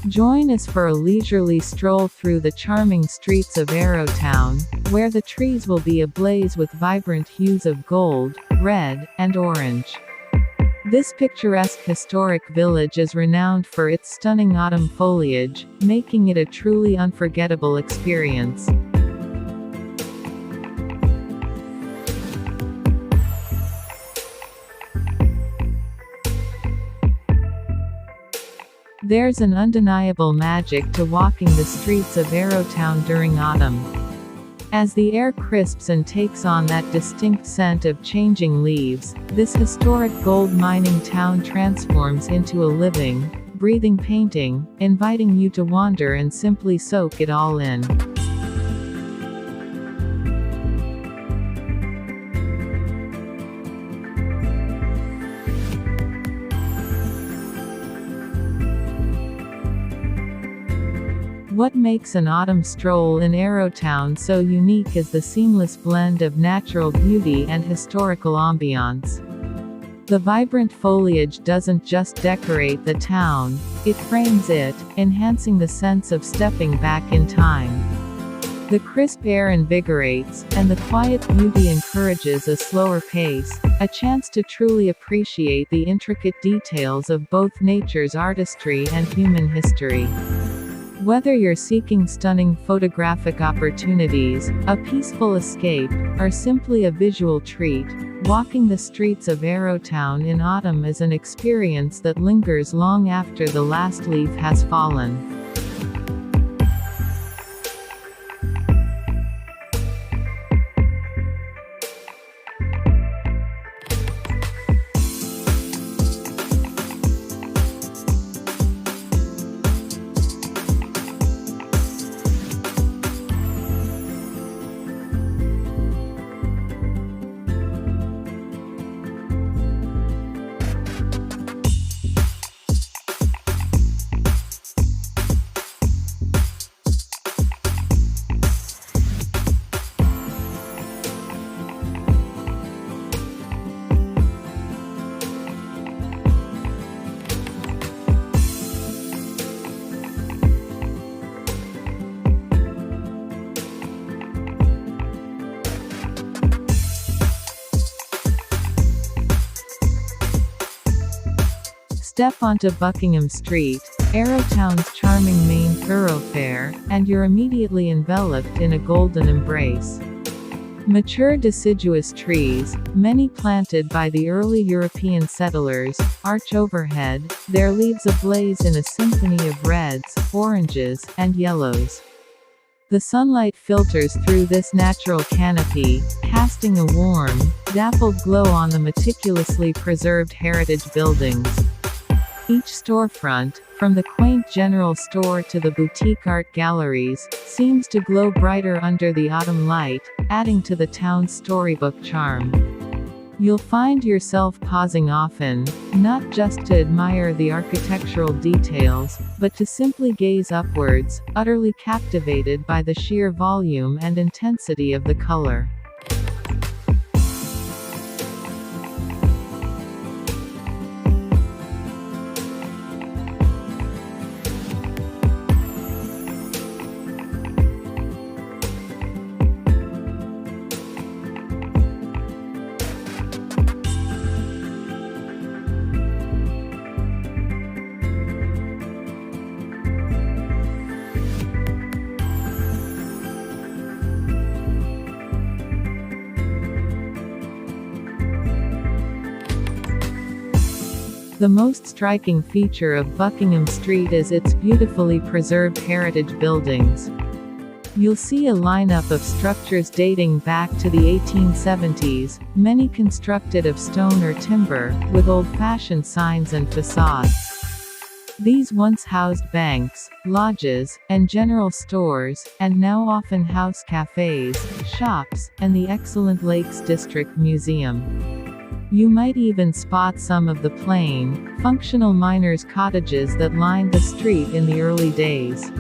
Join us for a leisurely stroll through the charming streets of Arrowtown, where the trees will be ablaze with vibrant hues of gold, red, and orange. This picturesque historic village is renowned for its stunning autumn foliage, making it a truly unforgettable experience. There's an undeniable magic to walking the streets of Arrowtown during autumn. As the air crisps and takes on that distinct scent of changing leaves, this historic gold mining town transforms into a living, breathing painting, inviting you to wander and simply soak it all in. What makes an autumn stroll in Arrowtown so unique is the seamless blend of natural beauty and historical ambiance. The vibrant foliage doesn't just decorate the town, it frames it, enhancing the sense of stepping back in time. The crisp air invigorates, and the quiet beauty encourages a slower pace, a chance to truly appreciate the intricate details of both nature's artistry and human history. Whether you're seeking stunning photographic opportunities, a peaceful escape, or simply a visual treat, walking the streets of Arrowtown in autumn is an experience that lingers long after the last leaf has fallen. Step onto Buckingham Street, Arrowtown's charming main thoroughfare, and you're immediately enveloped in a golden embrace. Mature deciduous trees, many planted by the early European settlers, arch overhead, their leaves ablaze in a symphony of reds, oranges, and yellows. The sunlight filters through this natural canopy, casting a warm, dappled glow on the meticulously preserved heritage buildings. Each storefront, from the quaint general store to the boutique art galleries, seems to glow brighter under the autumn light, adding to the town's storybook charm. You'll find yourself pausing often, not just to admire the architectural details, but to simply gaze upwards, utterly captivated by the sheer volume and intensity of the color. The most striking feature of Buckingham Street is its beautifully preserved heritage buildings. You'll see a lineup of structures dating back to the 1870s, many constructed of stone or timber, with old-fashioned signs and facades. These once housed banks, lodges, and general stores, and now often house cafes, shops, and the excellent Lakes District Museum. You might even spot some of the plain, functional miners' cottages that lined the street in the early days.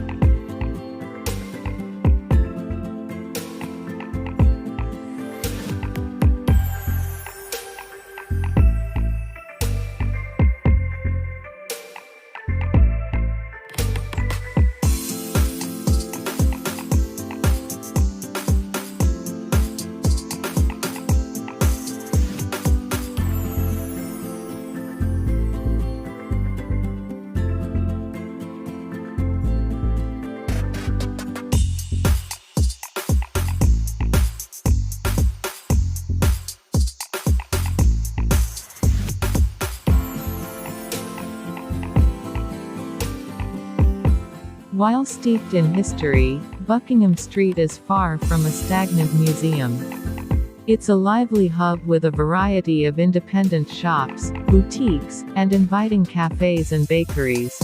While steeped in history, Buckingham Street is far from a stagnant museum. It's a lively hub with a variety of independent shops, boutiques, and inviting cafes and bakeries.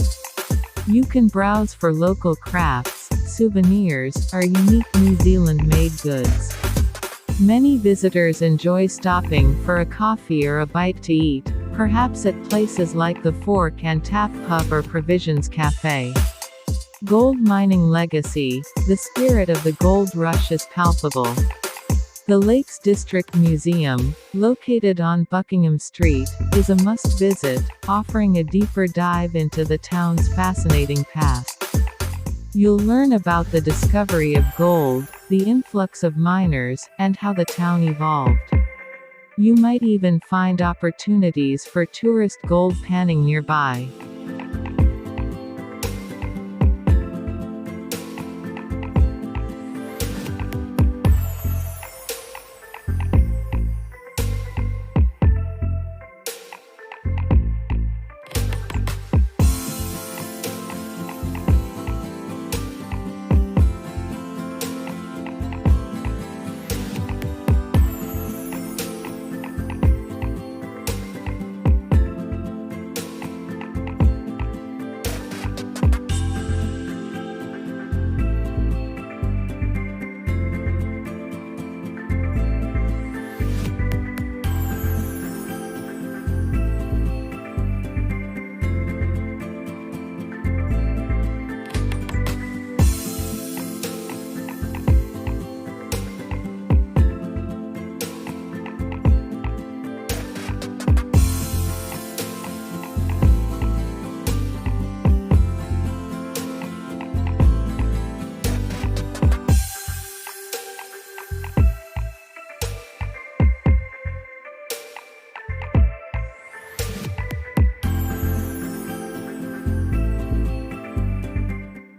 You can browse for local crafts, souvenirs, or unique New Zealand-made goods. Many visitors enjoy stopping for a coffee or a bite to eat, perhaps at places like the Fork and Tap Pub or Provisions Cafe. Gold mining legacy, the spirit of the gold rush is palpable. The Lakes District Museum, located on Buckingham Street, is a must-visit, offering a deeper dive into the town's fascinating past. You'll learn about the discovery of gold, the influx of miners, and how the town evolved. You might even find opportunities for tourist gold panning nearby.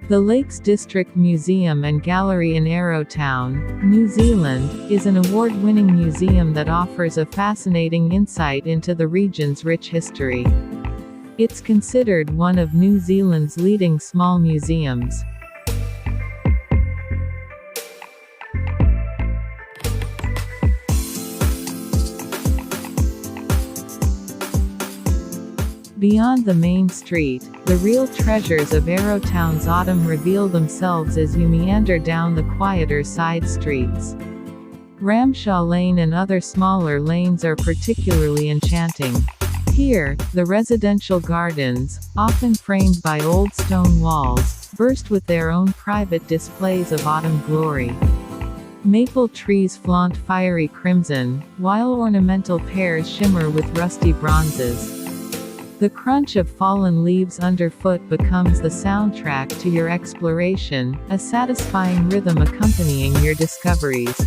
The Lakes District Museum and Gallery in Arrowtown, New Zealand, is an award-winning museum that offers a fascinating insight into the region's rich history. It's considered one of New Zealand's leading small museums. Beyond the main street, the real treasures of Arrowtown's autumn reveal themselves as you meander down the quieter side streets. Ramshaw Lane and other smaller lanes are particularly enchanting. Here, the residential gardens, often framed by old stone walls, burst with their own private displays of autumn glory. Maple trees flaunt fiery crimson, while ornamental pears shimmer with rusty bronzes. The crunch of fallen leaves underfoot becomes the soundtrack to your exploration, a satisfying rhythm accompanying your discoveries.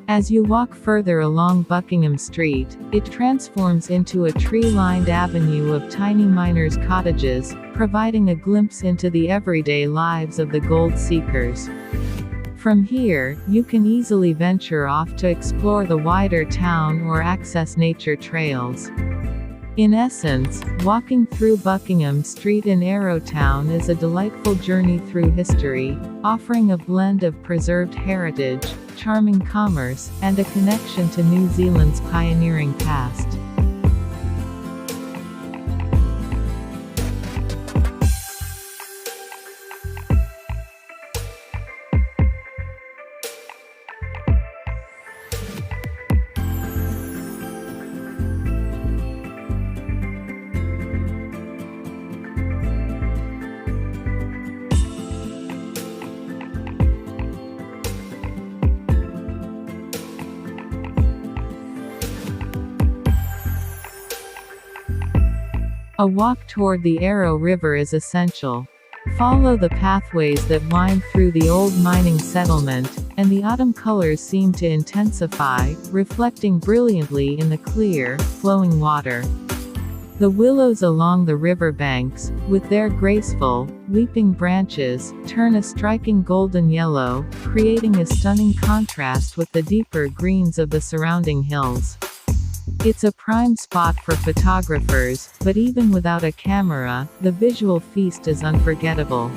As you walk further along Buckingham Street, it transforms into a tree-lined avenue of tiny miners' cottages, providing a glimpse into the everyday lives of the gold seekers. From here, you can easily venture off to explore the wider town or access nature trails. In essence, walking through Buckingham Street in Arrowtown is a delightful journey through history, offering a blend of preserved heritage, charming commerce, and a connection to New Zealand's pioneering past. A walk toward the Arrow River is essential. Follow the pathways that wind through the old mining settlement, and the autumn colors seem to intensify, reflecting brilliantly in the clear, flowing water. The willows along the river banks, with their graceful, leaping branches, turn a striking golden yellow, creating a stunning contrast with the deeper greens of the surrounding hills. It's a prime spot for photographers, but even without a camera, the visual feast is unforgettable.